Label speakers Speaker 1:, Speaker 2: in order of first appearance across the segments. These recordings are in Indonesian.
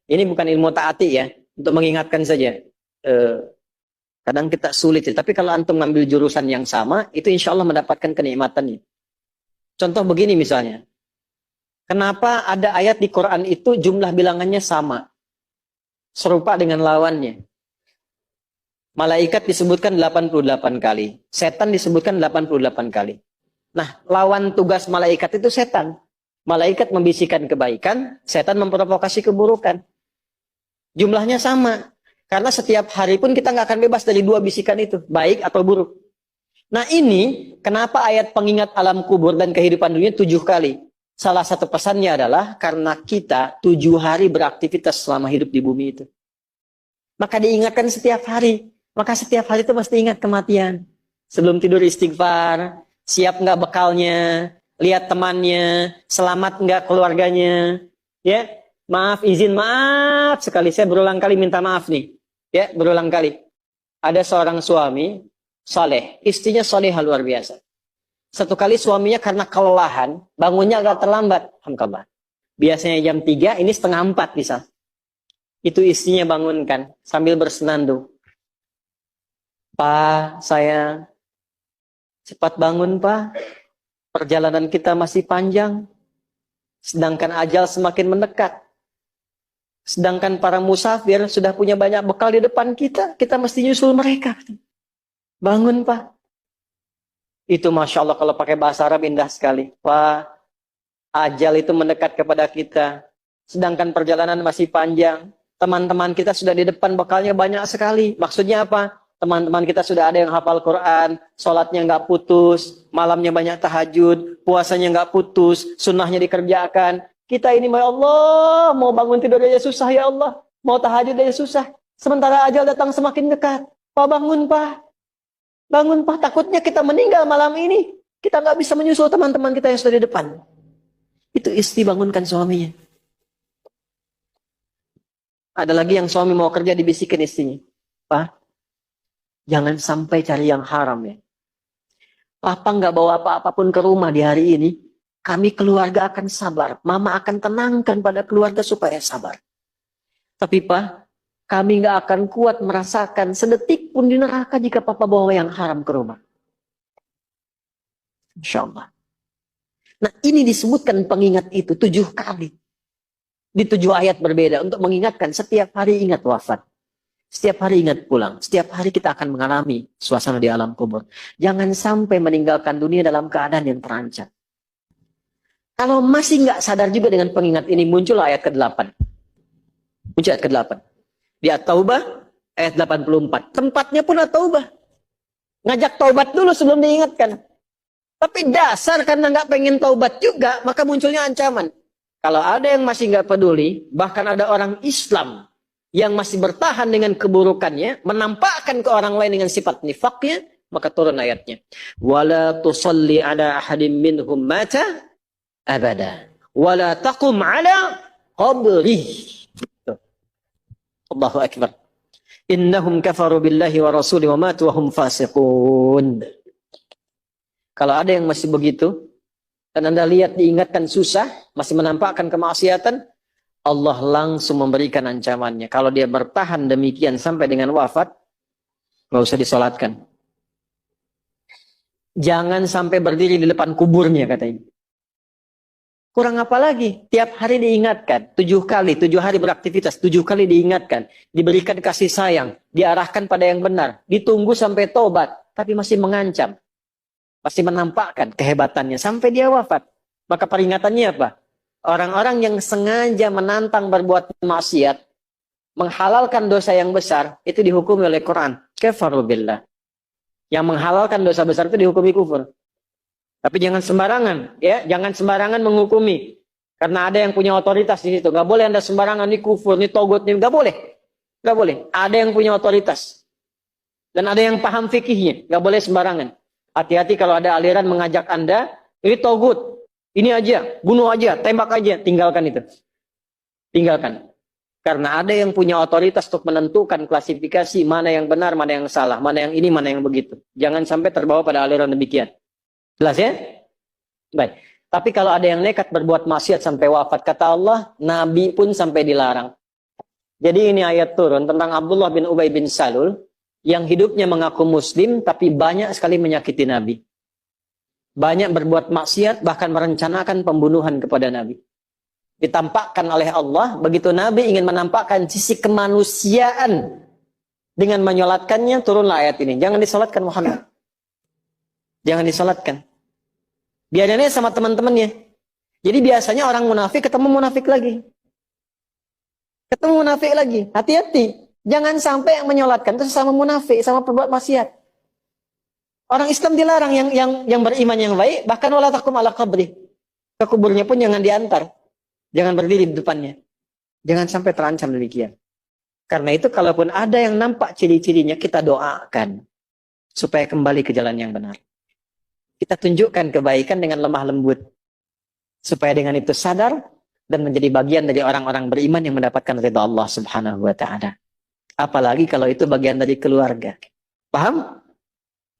Speaker 1: Ini bukan ilmu taati ya, untuk mengingatkan saja. Kadang kita sulit, tapi kalau antum ngambil jurusan yang sama, itu insya Allah mendapatkan kenikmatannya. Contoh begini misalnya, kenapa ada ayat di Quran itu jumlah bilangannya sama, serupa dengan lawannya? Malaikat disebutkan 88 kali, setan disebutkan 88 kali. Nah, lawan tugas malaikat itu setan. Malaikat membisikkan kebaikan, setan memprovokasi keburukan. Jumlahnya sama. Karena setiap hari pun kita nggak akan bebas dari dua bisikan itu, baik atau buruk. Nah ini, kenapa ayat pengingat alam kubur dan kehidupan dunia 7 kali? Salah satu pesannya adalah karena kita 7 hari beraktivitas selama hidup di bumi itu. Maka diingatkan setiap hari. Maka setiap hari itu mesti ingat kematian. Sebelum tidur istighfar, siap nggak bekalnya, lihat temannya, selamat nggak keluarganya. Ya, maaf, izin maaf sekali. Saya berulang kali minta maaf nih. Ya, berulang kali. Ada seorang suami saleh, istrinya salehah luar biasa. Satu kali suaminya karena kelelahan, bangunnya agak terlambat. Alhamdulillah. Biasanya jam 3, ini setengah 4 bisa. Itu istrinya bangunkan sambil bersenandung. Pak, saya cepat bangun, Pak. Perjalanan kita masih panjang. Sedangkan ajal semakin mendekat. Sedangkan para musafir sudah punya banyak bekal di depan kita. Kita mesti nyusul mereka. Bangun, Pak. Itu Masya Allah kalau pakai bahasa Arab indah sekali. Pak, ajal itu mendekat kepada kita. Sedangkan perjalanan masih panjang. Teman-teman kita sudah di depan, bekalnya banyak sekali. Maksudnya apa? Teman-teman kita sudah ada yang hafal Quran, sholatnya nggak putus, malamnya banyak tahajud, puasanya nggak putus, sunnahnya dikerjakan. Kita ini, ya Allah, mau bangun tidur aja susah, ya Allah. Mau tahajud aja susah. Sementara ajal datang semakin dekat. Pak, bangun, Pak. Bangun, Pak. Takutnya kita meninggal malam ini. Kita nggak bisa menyusul teman-teman kita yang sudah di depan. Itu istri bangunkan suaminya. Ada lagi yang suami mau kerja dibisikin istrinya. Pak, jangan sampai cari yang haram ya. Papa nggak bawa apa-apapun ke rumah di hari ini. Kami keluarga akan sabar. Mama akan tenangkan pada keluarga supaya sabar. Tapi Pak, kami nggak akan kuat merasakan sedetik pun di neraka jika Papa bawa yang haram ke rumah. Insya Allah. Nah ini disebutkan pengingat itu 7 kali. Di 7 ayat berbeda untuk mengingatkan setiap hari ingat wafat. Setiap hari ingat pulang. Setiap hari kita akan mengalami suasana di alam kubur. Jangan sampai meninggalkan dunia dalam keadaan yang terancam. Kalau masih nggak sadar juga dengan pengingat ini, muncul ayat ke-8. Muncul ayat ke-8. Di At-Taubah, ayat 84. Tempatnya pun At-Taubah. Ngajak taubat dulu sebelum diingatkan. Tapi dasar karena nggak pengen taubat juga, maka munculnya ancaman. Kalau ada yang masih nggak peduli, bahkan ada orang Islam yang masih bertahan dengan keburukannya, menampakkan ke orang lain dengan sifat nifaknya, maka turun ayatnya. Wala tusalli ala ahadim minhum mata abada. Wala taqum ala qabrih. Allahu Akbar. Innahum kafaru billahi wa rasuli wa matu wa hum fasiqun. Kalau ada yang masih begitu, dan Anda lihat diingatkan susah, masih menampakkan kemaksiatan, Allah langsung memberikan ancamannya. Kalau dia bertahan demikian sampai dengan wafat, nggak usah disolatkan. Jangan sampai berdiri di depan kuburnya, katanya. Kurang apa lagi? Tiap hari diingatkan. 7 kali, 7 hari beraktivitas. 7 kali diingatkan. Diberikan kasih sayang. Diarahkan pada yang benar. Ditunggu sampai tobat. Tapi masih mengancam. Masih menampakkan kehebatannya. Sampai dia wafat. Maka peringatannya apa? Orang-orang yang sengaja menantang berbuat maksiat. Menghalalkan dosa yang besar. Itu dihukumi oleh Quran. Kafaru billah. Yang menghalalkan dosa besar itu dihukumi kufur. Tapi jangan sembarangan, ya, jangan sembarangan menghukumi, karena ada yang punya otoritas di situ. Gak boleh Anda sembarangan, ini kufur, ini togut, ini gak boleh, gak boleh. Ada yang punya otoritas dan ada yang paham fikihnya, gak boleh sembarangan. Hati-hati kalau ada aliran mengajak Anda, ini togut, ini aja, bunuh aja, tembak aja, tinggalkan itu, tinggalkan. Karena ada yang punya otoritas untuk menentukan klasifikasi mana yang benar, mana yang salah, mana yang ini, mana yang begitu. Jangan sampai terbawa pada aliran demikian. Jelas ya? Baik. Tapi kalau ada yang nekat berbuat maksiat sampai wafat, kata Allah, Nabi pun sampai dilarang. Jadi ini ayat turun tentang Abdullah bin Ubay bin Salul yang hidupnya mengaku muslim tapi banyak sekali menyakiti Nabi. Banyak berbuat maksiat, bahkan merencanakan pembunuhan kepada Nabi. Ditampakkan oleh Allah, begitu Nabi ingin menampakkan sisi kemanusiaan dengan menyolatkannya, turunlah ayat ini. Jangan disolatkan Muhammad. Jangan disolatkan. Biarnya sama teman-temannya. Jadi biasanya orang munafik ketemu munafik lagi. Ketemu munafik lagi. Hati-hati. Jangan sampai yang menyolatkan itu sama munafik, sama perbuat maksiat. Orang Islam dilarang yang beriman yang baik, bahkan wala takum ala qabri. Ke kuburnya pun jangan diantar. Jangan berdiri di depannya. Jangan sampai terancam demikian. Karena itu kalaupun ada yang nampak ciri-cirinya, kita doakan supaya kembali ke jalan yang benar. Kita tunjukkan kebaikan dengan lemah lembut. Supaya dengan itu sadar dan menjadi bagian dari orang-orang beriman yang mendapatkan ridha Allah Subhanahu wa taala. Apalagi kalau itu bagian dari keluarga. Paham?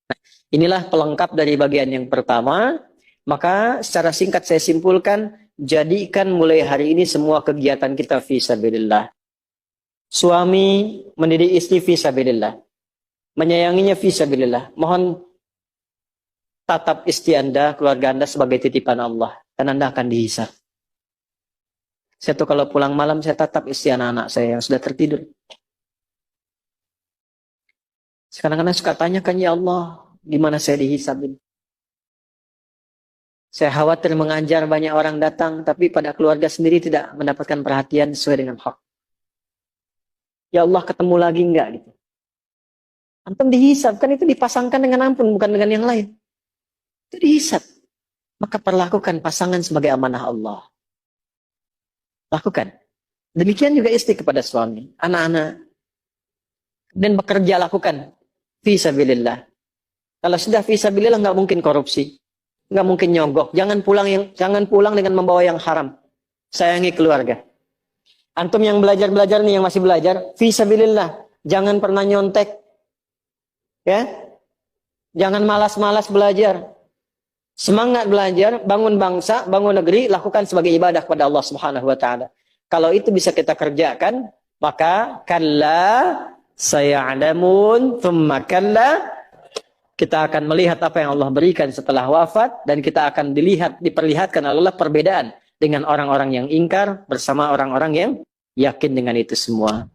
Speaker 1: Nah, inilah pelengkap dari bagian yang pertama. Maka secara singkat saya simpulkan, jadikan mulai hari ini semua kegiatan kita fi sabilillah. Suami mendidik istri fi sabilillah. Menyayanginya fi sabilillah. Mohon tatap istri Anda, keluarga Anda sebagai titipan Allah. Dan Anda akan dihisab. Saya tuh kalau pulang malam, saya tatap istri anak-anak saya yang sudah tertidur. Kadang-kadang suka tanyakan, ya Allah, gimana saya dihisabin? Saya khawatir mengajar banyak orang datang, tapi pada keluarga sendiri tidak mendapatkan perhatian sesuai dengan hak. Ya Allah, ketemu lagi enggak? Gitu. Antum dihisab, kan itu dipasangkan dengan ampun, bukan dengan yang lain. Itu dihisab. Maka perlakukan pasangan sebagai amanah Allah. Lakukan. Demikian juga istri kepada suami, anak-anak. Dan bekerja lakukan. Fisabilillah. Kalau sudah fisabilillah nggak mungkin korupsi, nggak mungkin nyogok. Jangan pulang dengan membawa yang haram. Sayangi keluarga. Antum yang belajar nih, yang masih belajar, fisabilillah. Jangan pernah nyontek, ya. Jangan malas-malas belajar. Semangat belajar, bangun bangsa, bangun negeri, lakukan sebagai ibadah kepada Allah Subhanahu wa taala. Kalau itu bisa kita kerjakan, maka kalla saya'lamun thumma kalla, kita akan melihat apa yang Allah berikan setelah wafat, dan kita akan diperlihatkan oleh Allah perbedaan dengan orang-orang yang ingkar bersama orang-orang yang yakin dengan itu semua.